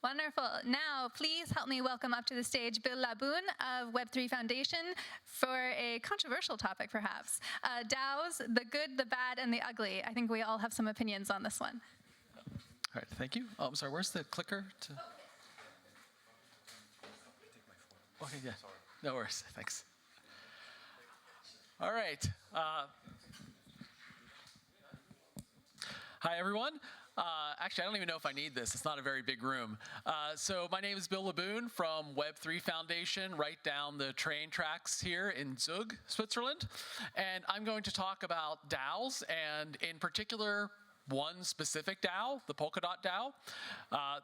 Wonderful. Now, please help me welcome up to the stage Bill Laboon of Web3 Foundation for a controversial topic, perhaps. DAOs, the good, the bad, and the ugly. I think we all have some opinions on this one. All right, thank you. Oh, I'm sorry, where's the clicker? Okay, yeah. No worries, thanks. All right. Hi, everyone. Actually, I don't even know if I need this. It's not a very big room. So my name is Bill Laboon from Web3 Foundation, right down the train tracks here in Zug, Switzerland. And I'm going to talk about DAOs, and in particular, one specific DAO, the Polkadot DAO,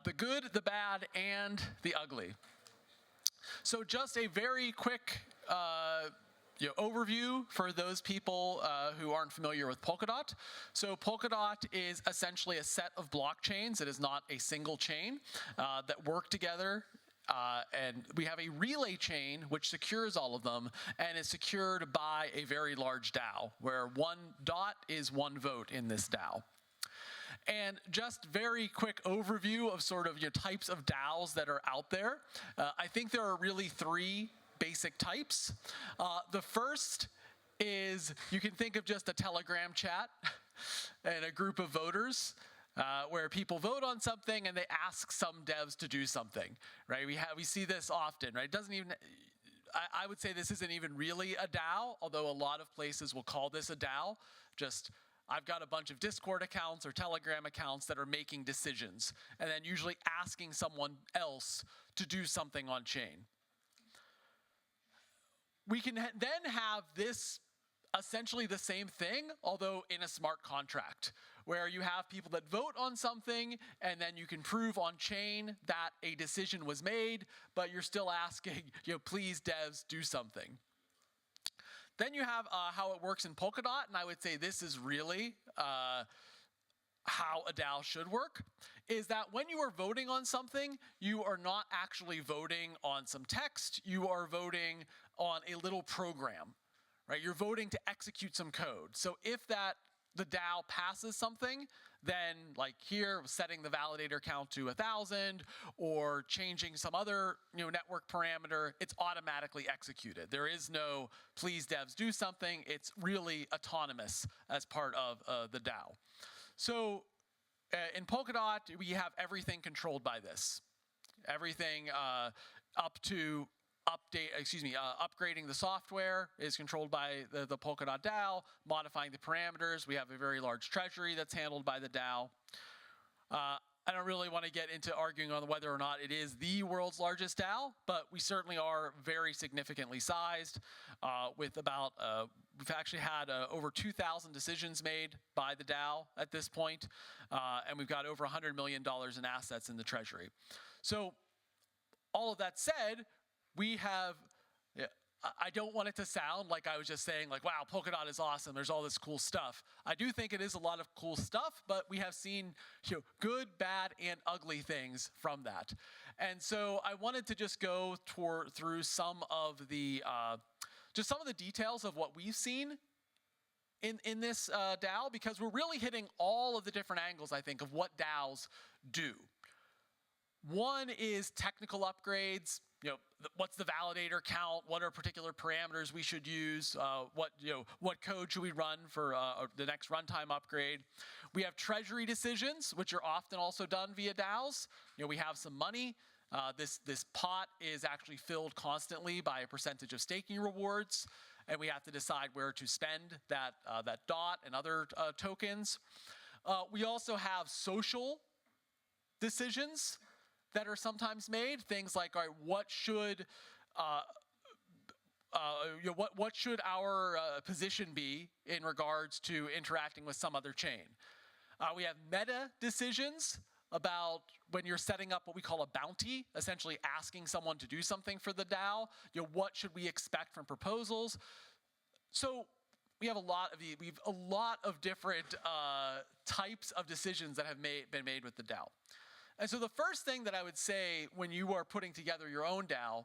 the good, the bad, and the ugly. So just a very quick overview for those people who aren't familiar with Polkadot. So Polkadot is essentially a set of blockchains. It is not a single chain that work together. And we have a relay chain which secures all of them and is secured by a very large DAO, where one dot is one vote in this DAO. And just very quick overview of sort of types of DAOs that are out there. I think there are really three basic types. The first is, you can think of just a Telegram chat and a group of voters where people vote on something and they ask some devs to do something, right? We see this often, right? It doesn't even, I would say this isn't even really a DAO, although a lot of places will call this a DAO. Just, I've got a bunch of Discord accounts or Telegram accounts that are making decisions, and then usually asking someone else to do something on chain. We can then have this essentially the same thing, although in a smart contract, where you have people that vote on something, and then you can prove on chain that a decision was made, but you're still asking, please devs, do something. Then you have how it works in Polkadot, and I would say this is really how a DAO should work, is that when you are voting on something, you are not actually voting on some text, you are voting on a little program, right? You're voting to execute some code. So if the DAO passes something, then like here, setting the validator count to 1,000 or changing some other network parameter, it's automatically executed. There is no please devs do something. It's really autonomous as part of the DAO. So in Polkadot, we have everything controlled by this. Everything up to upgrading the software is controlled by the Polkadot DAO. Modifying the parameters, we have a very large treasury that's handled by the DAO. I don't really want to get into arguing on whether or not it is the world's largest DAO, but we certainly are very significantly sized with about, we've actually had over 2,000 decisions made by the DAO at this point, and we've got over $100 million in assets in the treasury. So all of that said, we have, I don't want it to sound like I was just saying like, wow, Polkadot is awesome, there's all this cool stuff. I do think it is a lot of cool stuff, but we have seen good, bad, and ugly things from that. And so I wanted to just go through some of the, just some of the details of what we've seen in this DAO, because we're really hitting all of the different angles, I think, of what DAOs do. One is technical upgrades. What's the validator count? What are particular parameters we should use? What code should we run for the next runtime upgrade? We have treasury decisions, which are often also done via DAOs. We have some money. This pot is actually filled constantly by a percentage of staking rewards, and we have to decide where to spend that DOT and other tokens. We also have social decisions that are sometimes made. Things like, all right, what should our position be in regards to interacting with some other chain? We have meta decisions about when you're setting up what we call a bounty, essentially asking someone to do something for the DAO. What should we expect from proposals? So we have a lot of different types of decisions that have been made with the DAO. And so the first thing that I would say when you are putting together your own DAO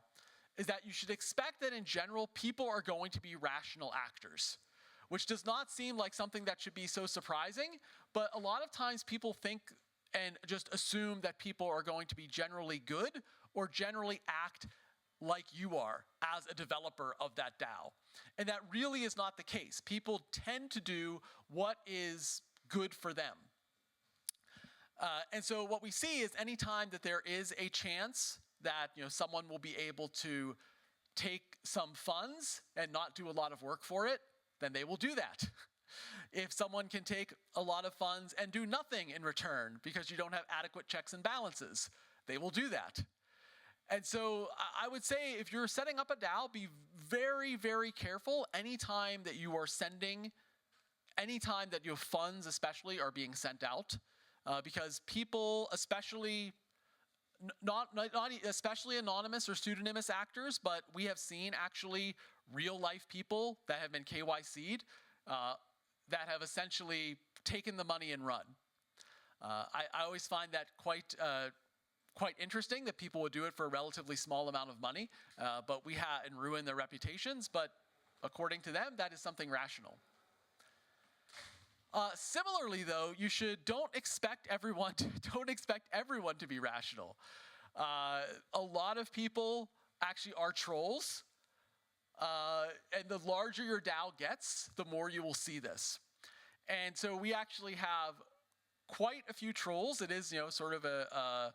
is that you should expect that in general, people are going to be rational actors, which does not seem like something that should be so surprising, but a lot of times people think and just assume that people are going to be generally good or generally act like you are as a developer of that DAO. And that really is not the case. People tend to do what is good for them. And so what we see is anytime that there is a chance that someone will be able to take some funds and not do a lot of work for it, then they will do that. If someone can take a lot of funds and do nothing in return because you don't have adequate checks and balances, they will do that. And so I would say if you're setting up a DAO, be very, very careful anytime that you are sending, anytime that your funds especially are being sent out, because people, especially not especially anonymous or pseudonymous actors, but we have seen actually real life people that have been KYC'd that have essentially taken the money and run. I always find that quite interesting that people would do it for a relatively small amount of money, but and ruin their reputations. But according to them, that is something rational. Similarly, though, don't expect everyone to be rational. A lot of people actually are trolls, and the larger your DAO gets, the more you will see this. And so we actually have quite a few trolls. It is sort of a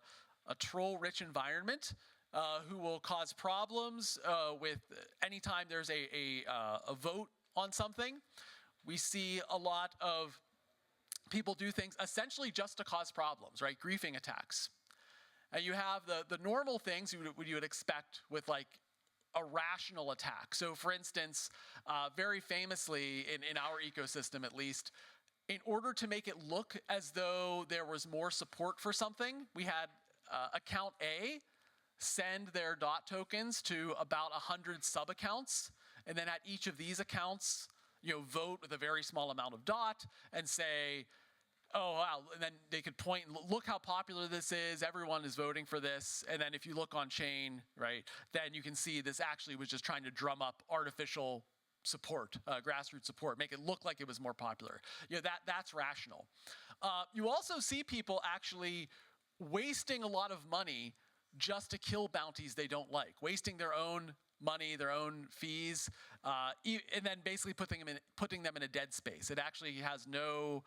troll-rich environment who will cause problems with anytime there's a vote on something. We see a lot of people do things essentially just to cause problems, right? Griefing attacks. And you have the normal things you would expect with like a rational attack. So for instance, very famously in our ecosystem at least, in order to make it look as though there was more support for something, we had account A send their DOT tokens to about 100 sub-accounts, and then at each of these accounts, vote with a very small amount of DOT and say, oh, wow, and then they could point, look how popular this is, everyone is voting for this, and then if you look on chain, right, then you can see this actually was just trying to drum up artificial support, grassroots support, make it look like it was more popular. That's rational. You also see people actually wasting a lot of money just to kill bounties they don't like, wasting their own money, their own fees, and then basically putting them in a dead space. It actually has no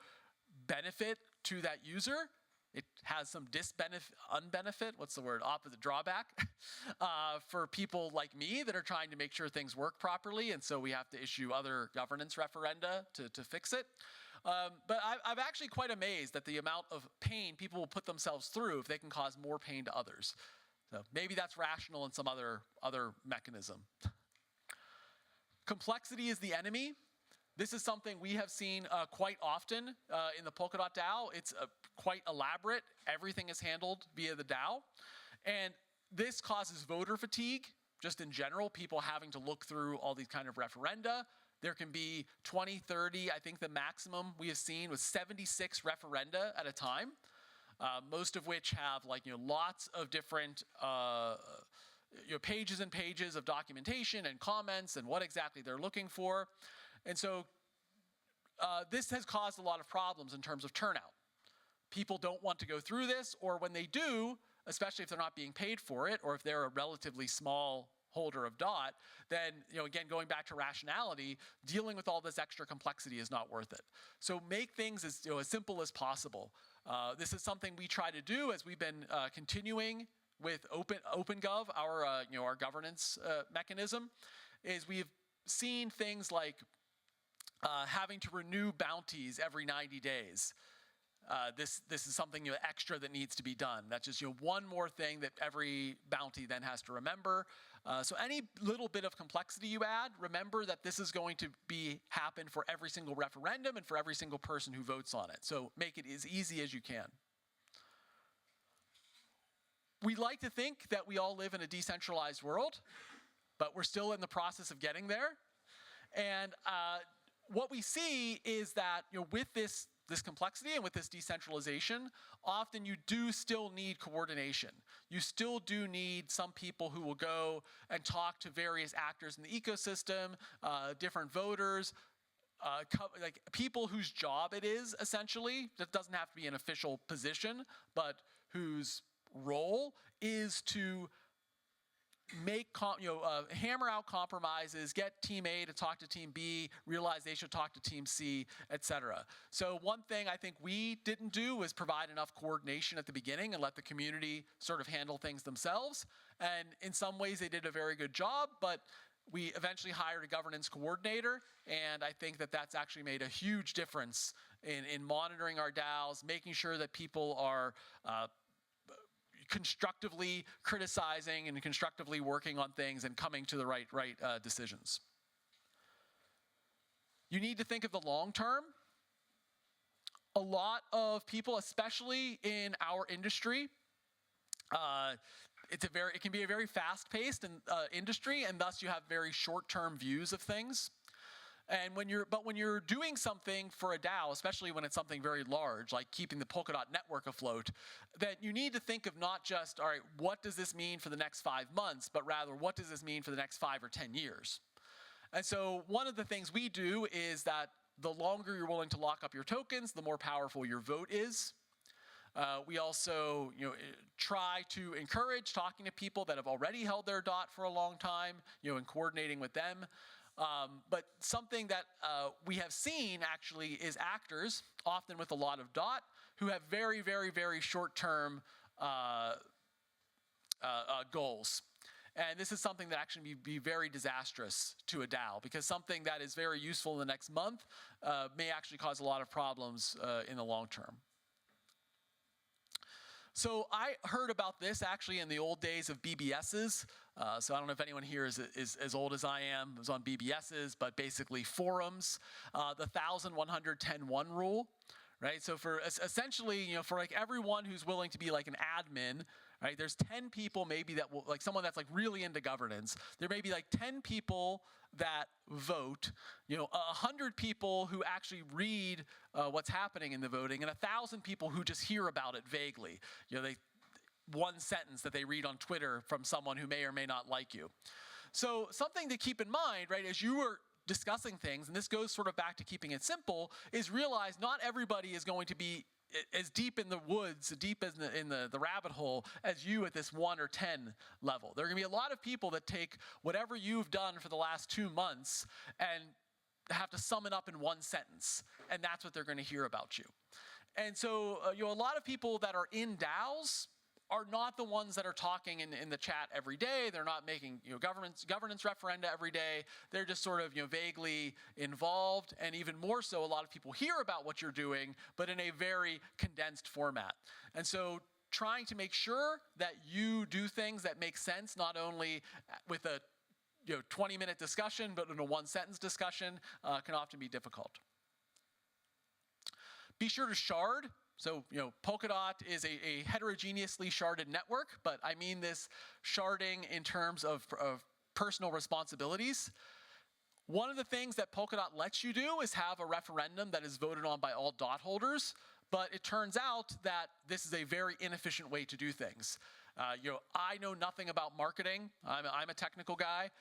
benefit to that user. It has some unbenefit, what's the word, opposite drawback, for people like me that are trying to make sure things work properly, and so we have to issue other governance referenda to fix it. But I'm actually quite amazed at the amount of pain people will put themselves through if they can cause more pain to others. So maybe that's rational in some other mechanism. Complexity is the enemy. This is something we have seen quite often in the Polkadot DAO. It's quite elaborate. Everything is handled via the DAO. And this causes voter fatigue, just in general, people having to look through all these kind of referenda. There can be 20, 30, I think the maximum we have seen was 76 referenda at a time, most of which have lots of different pages and pages of documentation and comments and what exactly they're looking for. And so this has caused a lot of problems in terms of turnout. People don't want to go through this, or when they do, especially if they're not being paid for it, or if they're a relatively small holder of DOT, then again, going back to rationality, dealing with all this extra complexity is not worth it. So make things as simple as possible. This is something we try to do as we've been continuing with OpenGov, our governance mechanism, is we've seen things like having to renew bounties every 90 days. This is something extra that needs to be done. That's just one more thing that every bounty then has to remember. So any little bit of complexity you add, remember that this is going to happen for every single referendum and for every single person who votes on it. So make it as easy as you can. We like to think that we all live in a decentralized world, but we're still in the process of getting there. And what we see is that with this complexity and with this decentralization, often you do still need coordination. You still do need some people who will go and talk to various actors in the ecosystem, different voters, like people whose job it is, essentially, that doesn't have to be an official position, but whose role is to make hammer out compromises, get team A to talk to team B, realize they should talk to team C, etc. So one thing I think we didn't do was provide enough coordination at the beginning and let the community sort of handle things themselves. And in some ways they did a very good job, but we eventually hired a governance coordinator, and I think that that's actually made a huge difference in monitoring our DAOs, making sure that people are constructively criticizing and constructively working on things and coming to the right decisions. You need to think of the long term. A lot of people, especially in our industry, it can be a very fast-paced industry, and thus you have very short-term views of things. And when you're doing something for a DAO, especially when it's something very large, like keeping the Polkadot network afloat, then you need to think of not just, all right, what does this mean for the next 5 months, but rather, what does this mean for the next 5 or 10 years? And so one of the things we do is that the longer you're willing to lock up your tokens, the more powerful your vote is. We also try to encourage talking to people that have already held their DOT for a long time, and coordinating with them. But something that we have seen actually is actors, often with a lot of DOT, who have very, very, very short-term goals. And this is something that actually be very disastrous to a DAO, because something that is very useful in the next month may actually cause a lot of problems in the long term. So I heard about this actually in the old days of BBSs. So I don't know if anyone here is as old as I am. It was on BBSs, but basically forums. The 1,110-1 rule, right? So for essentially, for like everyone who's willing to be like an admin, right? There's 10 people maybe that will, like someone that's like really into governance. There may be like 10 people that vote, 100 people who actually read what's happening in the voting, and 1,000 people who just hear about it vaguely. One sentence that they read on Twitter from someone who may or may not like you. So something to keep in mind, right, as you were discussing things, and this goes sort of back to keeping it simple, is realize not everybody is going to be as deep in the woods, deep in the rabbit hole as you at this 1 or 10 level. There are going to be a lot of people that take whatever you've done for the last 2 months and have to sum it up in one sentence, and that's what they're going to hear about you. And so a lot of people that are in DAOs are not the ones that are talking in the chat every day. They're not making governance referenda every day. They're just sort of vaguely involved, and even more so, a lot of people hear about what you're doing, but in a very condensed format. And so trying to make sure that you do things that make sense, not only with a 20-minute discussion, but in a one-sentence discussion, can often be difficult. Be sure to shard. So, Polkadot is a heterogeneously sharded network, but I mean this sharding in terms of personal responsibilities. One of the things that Polkadot lets you do is have a referendum that is voted on by all DOT holders, but it turns out that this is a very inefficient way to do things. I know nothing about marketing. I'm a technical guy,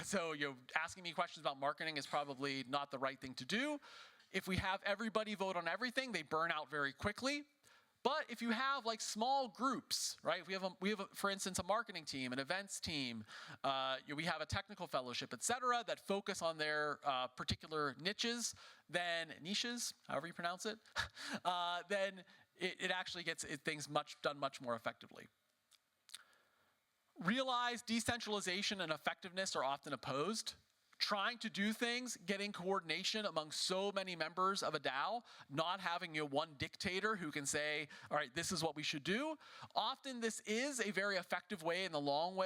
so asking me questions about marketing is probably not the right thing to do. If we have everybody vote on everything, they burn out very quickly. But if you have like small groups, right? We have for instance, a marketing team, an events team, we have a technical fellowship, et cetera, that focus on their particular niches, however you pronounce it, then it actually gets things done much more effectively. Realize decentralization and effectiveness are often opposed. Trying to do things, getting coordination among so many members of a DAO, not having one dictator who can say, all right, this is what we should do. Often this is a very effective way in the long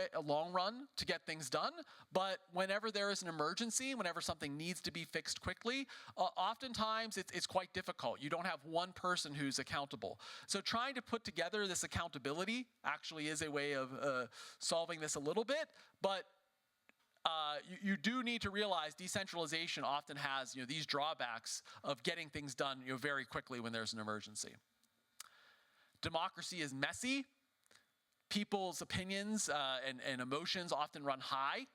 run to get things done, but whenever there is an emergency, whenever something needs to be fixed quickly, oftentimes it's quite difficult. You don't have one person who's accountable. So trying to put together this accountability actually is a way of solving this a little bit, but you do need to realize decentralization often has these drawbacks of getting things done very quickly when there's an emergency. Democracy is messy. People's opinions and emotions often run high.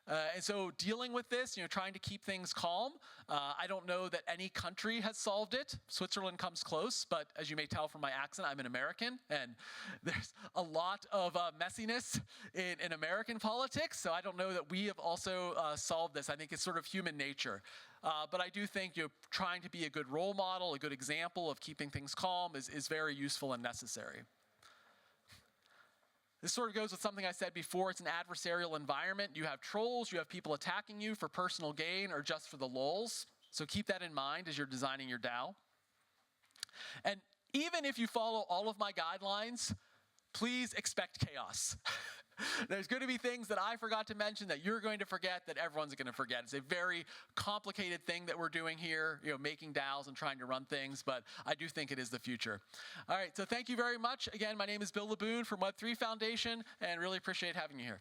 And so dealing with this, trying to keep things calm, I don't know that any country has solved it. Switzerland comes close, but as you may tell from my accent, I'm an American, and there's a lot of messiness in American politics, so I don't know that we have also solved this. I think it's sort of human nature. But I do think trying to be a good role model, a good example of keeping things calm is very useful and necessary. This sort of goes with something I said before. It's an adversarial environment. You have trolls, you have people attacking you for personal gain or just for the lulz. So keep that in mind as you're designing your DAO. And even if you follow all of my guidelines, please expect chaos. There's going to be things that I forgot to mention that you're going to forget, that everyone's going to forget. It's a very complicated thing that we're doing here, making DAOs and trying to run things, but I do think it is the future. All right, so thank you very much. Again, my name is Bill Laboon from Web3 Foundation, and really appreciate having you here.